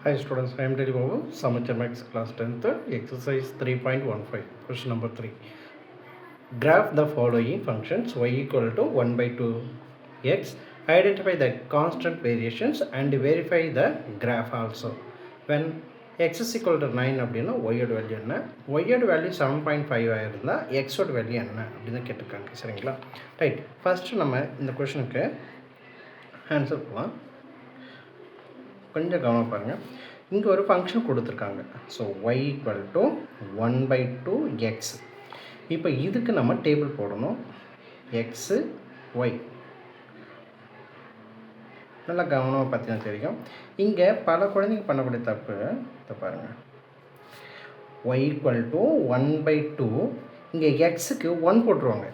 Hi students, I am Delhi Babu, Samachar Max class 10th, exercise 3.15, question number 3. Graph the following functions y equal to 1 by 2x. Identify the constant variations and verify the graph also. When x is equal to 9 அப்படின்னா y ஓட value என்ன, y ஓட value 7.5 ஆயிருந்தால் x ஓட value என்ன அப்படின்னு கேட்டிருக்காங்க. சரிங்களா? Right, first நம்ம இந்த கொஷனுக்கு ஆன்சர் பண்ணலாம். கொஞ்சம் கவனம் பாருங்கள். இங்கே ஒரு ஃபங்க்ஷன் கொடுத்துருக்காங்க. So y equal to 1 by 2x. இப்போ இதுக்கு நம்ம டேபிள் போடணும். எக்ஸு ஒய் நல்லா கவனமாக பார்த்தீங்கன்னா தெரியும். இங்கே பல குழந்தைங்க பண்ணக்கூடிய தப்பு பாருங்கள். y ஈக்குவல் டு 1 by 2, இங்கே எக்ஸுக்கு 1 போட்டுருவாங்க.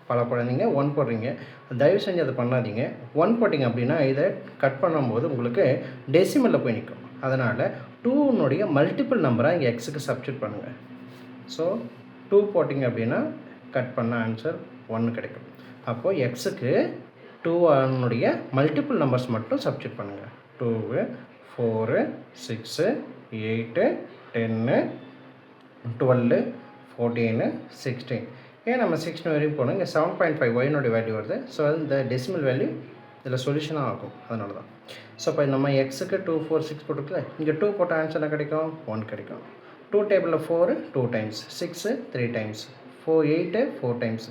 பல குழந்தைங்க 1 போடுறீங்க, தயவு செஞ்சு அதை பண்ணாதீங்க. 1 போட்டிங்க அப்படின்னா இதை கட் பண்ணும்போது உங்களுக்கு டெசிமலில் போய் நிற்கும். அதனால் 2னுடைய மல்டிபிள் நம்பராக இங்கே எக்ஸுக்கு சப்ஸ்டியூட் பண்ணுங்கள். ஸோ 2 போட்டிங்க அப்படின்னா கட் பண்ண ஆன்சர் 1 கிடைக்கும். அப்போது எக்ஸுக்கு 2னுடைய மல்டிபிள் நம்பர்ஸ் மட்டும் சப்ஸ்டியூட் பண்ணுங்கள். 2, 4, 6, 8, 10, 12, 14, 16. ஏன் நம்ம 16 வரையும் போகணும். இங்கே 7.5 ஒயினுடைய வேல்யூ வருது. ஸோ இந்த டெசிமல் வேல்யூ இதில் சொல்யூஷனாக ஆகும். அதனால தான். ஸோ இப்போ நம்ம எக்ஸுக்கு 2, 4, 6 போட்டுருக்குல, இங்கே 2 போட்ட ஆன்சர் என்ன கிடைக்கும்? 1 கிடைக்கும். 2 டேபிளில் 4 2 times, 6 3 times, 8 4 times,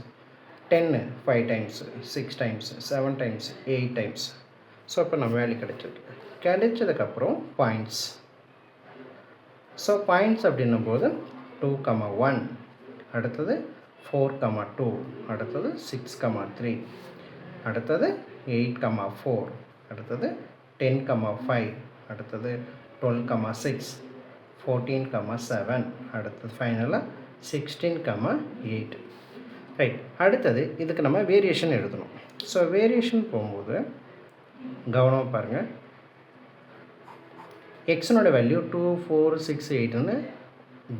10 5 times, 6 times, 7 times, 8 times. So இப்போ நம்ம வேல்யூ கிடைச்சிருக்கு. கிடைச்சதுக்கப்புறம் பாயிண்ட்ஸ். ஸோ பாயிண்ட்ஸ் அப்படின்னும் போது 2, 1, அடுத்தது 4, 2, அடுத்தது 6, 3, அடுத்தது 8, 4, அடுத்தது 10, 5, அடுத்தது 12, 6, 14, 7, அடுத்தது ஃபைனலாக 16, 8. ரைட், அடுத்தது இதுக்கு நம்ம வேரியேஷன் எழுதணும். ஸோ வேரியேஷன் போகும்போது கவனமாக பாருங்கள். எக்ஸனோட வேல்யூ 2, 4, 6, 8ன்னு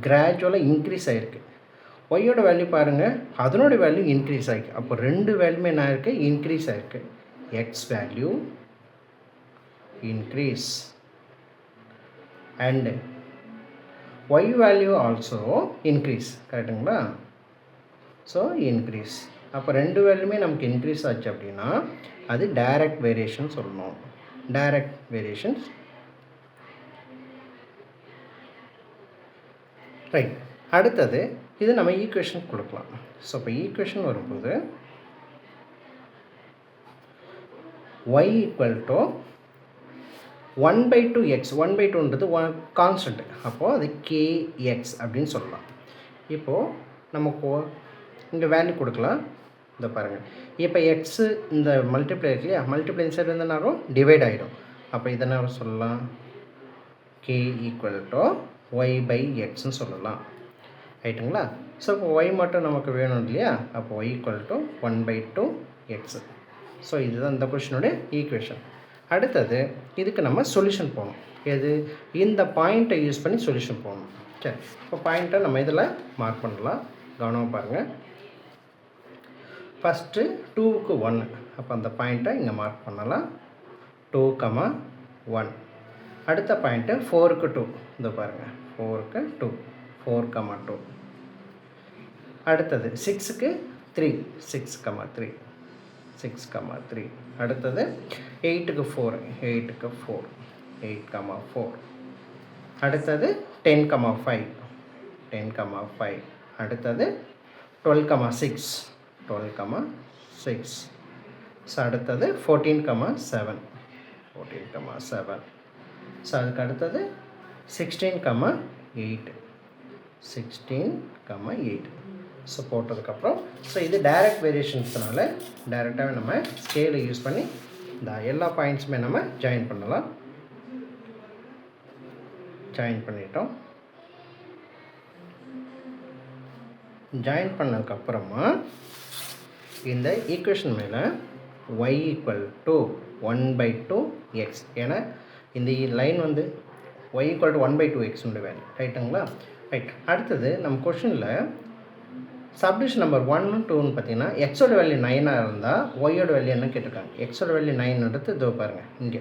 கிராஜுவலாக இன்க்ரீஸ் ஆகிருக்கு. ஒய்யோட வேல்யூ பாருங்கள், அதனோட வேல்யூ இன்க்ரீஸ் ஆகிருக்கு. அப்போ ரெண்டு வேல்யூமே என்ன ஆகிருக்கு? இன்க்ரீஸ் ஆகிருக்கு. X value increase and Y value also increase. கரெக்டுங்களா? So increase. அப்போ ரெண்டு வேல்யூமே நமக்கு இன்க்ரீஸ் ஆச்சு அப்படின்னா அது டைரக்ட் வேரியேஷன் சொல்லணும். Direct variations. ரைட், அடுத்தது இது நம்ம ஈக்குவேஷன் கொடுக்கலாம். ஸோ இப்போ ஈக்குவேஷன் வரும்போது y equal to 1 by 2x. 1 by 2ன்றது கான்ஸ்டன்ட். அப்போது அது kx அப்படின்னு சொல்லலாம். இப்போது நமக்கு இங்கே வேல்யூ கொடுக்கலாம். இதை பாருங்கள். இப்போ எக்ஸு இந்த மல்டிப்ளை இருக்கு இல்லையா, மல்டிப்ளை சைடு இருந்தாலும் டிவைட் ஆகிடும். அப்போ இதை என்ன சொல்லலாம்? k equal to y by xன்னு சொல்லலாம். ரைட்டுங்களா? ஸோ இப்போ y மட்டும் நமக்கு வேணும் இல்லையா, அப்போ y equal to 1 by 2x. So இதுதான் இந்த கொஷினுடைய ஈக்குவேஷன். அடுத்தது இதுக்கு நம்ம சொல்யூஷன் போகணும். எது? இந்த பாயிண்ட்டை யூஸ் பண்ணி சொல்யூஷன் போகணும். சரி, இப்போ பாயிண்ட்டை நம்ம இதில் மார்க் பண்ணலாம். கவனமாக பாருங்கள். ஃபஸ்ட்டு 2க்கு 1, அப்போ அந்த பாயிண்ட்டை இங்கே மார்க் பண்ணலாம். 2, 1. அடுத்த பாயிண்ட்டு 4க்கு 2. இந்த பாருங்கள், 4க்கு 2, 4, 2. அடுத்தது 6க்கு 3, 6, 3. அடுத்தது 8க்கு 4, 8, 4. அடுத்தது 10, 5. அடுத்தது 12, 6. ஸோ அடுத்தது 14, 7. ஸோ அதுக்கு அடுத்தது 16, 8. ஸோ போட்டதுக்கப்புறம் ஸோ இது டைரக்ட் வேரியேஷன்ஸ்னால டைரெக்டாகவே நம்ம ஸ்கேலை யூஸ் பண்ணி இந்த எல்லா பாயிண்ட்ஸுமே நம்ம ஜாயின் பண்ணலாம். ஜாயின் பண்ணிட்டோம். ஜாயின் பண்ணதுக்கப்புறமா இந்த ஈக்குவேஷன் மேலே y equal to 1 by 2x. ஏன்னா இந்த லைன் வந்து y equal to 1 by 2x value. ரைட்டுங்களா? ரைட். அடுத்தது நம்ம கொஷனில் சப்டிவிஷன் நம்பர் 1, 2ன்னு பார்த்தீங்கன்னா எக்ஸோட வேல்யூ 9ஆக இருந்தால் ஒய்யோட வேல்யூ என்ன கேட்டிருக்காங்க. எக்ஸோட வேல்யூ 9 எடுத்து இதோ பாருங்கள். இங்கே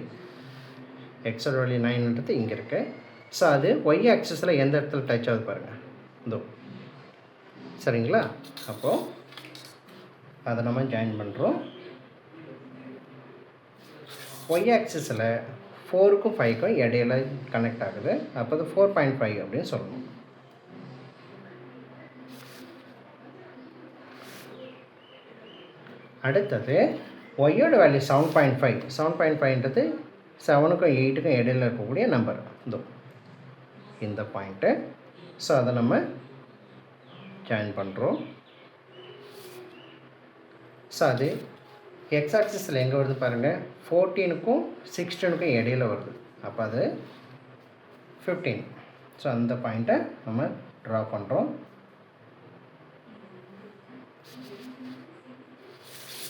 எக்ஸோட வேல்யூ 9ன்றது இங்கே இருக்குது. ஸோ அது ஒய் ஆக்சிஸில் எந்த இடத்துல டச் ஆகுது பாருங்கள், இதோ. சரிங்களா? அப்போது அதை நம்ம ஜாயின் பண்ணுறோம். ஒய் ஆக்சிஸில் 4க்கும் 5க்கும் இடையில கனெக்ட் ஆகுது. அப்போ அது 4.5 அப்படின்னு சொல்லணும். அடுத்தது ஒய்யோட வேல்யூ 7.5. 7.5ன்றது 7க்கும் 8க்கும் இடையில இருக்கக்கூடிய நம்பர், இதோ இந்த பாயிண்ட்டு. ஸோ அதை நம்ம ஜாயின் பண்ணுறோம். ஸோ அது எக்ஸ் ஆக்சிஸில் எங்கே வருது பாருங்கள், 14க்கும் 16க்கும் இடையில வருது. அப்போ அது 15. ஸோ அந்த பாயிண்ட்டை நம்ம ட்ரா பண்ணுறோம்.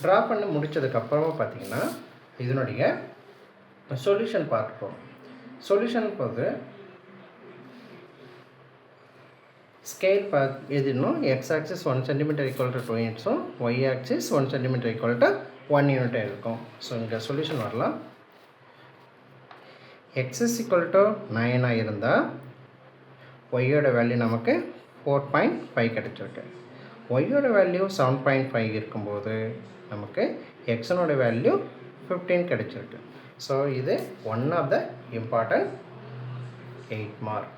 ட்ரா பண்ணி முடித்ததுக்கப்புறமா பார்த்திங்கன்னா இதனுடைய சொல்யூஷன் பார்க்குறோம். சொல்யூஷன் போது ஸ்கேல் எதுனும் X axis 1 cm equal to 2 யூனிட்ஸும் Y axis 1 cm equal to 1 யூனிட்டாக இருக்கும். ஸோ இங்கே சொல்யூஷன் வரலாம். எக்ஸஸ் ஈக்குவல் டு 9 இருந்தால் ஒய்யோட வேல்யூ நமக்கு 4.5 கிடச்சிருக்கு. ஒய்யோட வேல்யூ 7.5 இருக்கும்போது நமக்கு எக்ஸனோட வேல்யூ 15 கிடச்சிருக்கு. ஸோ இது one of the important 8 mark.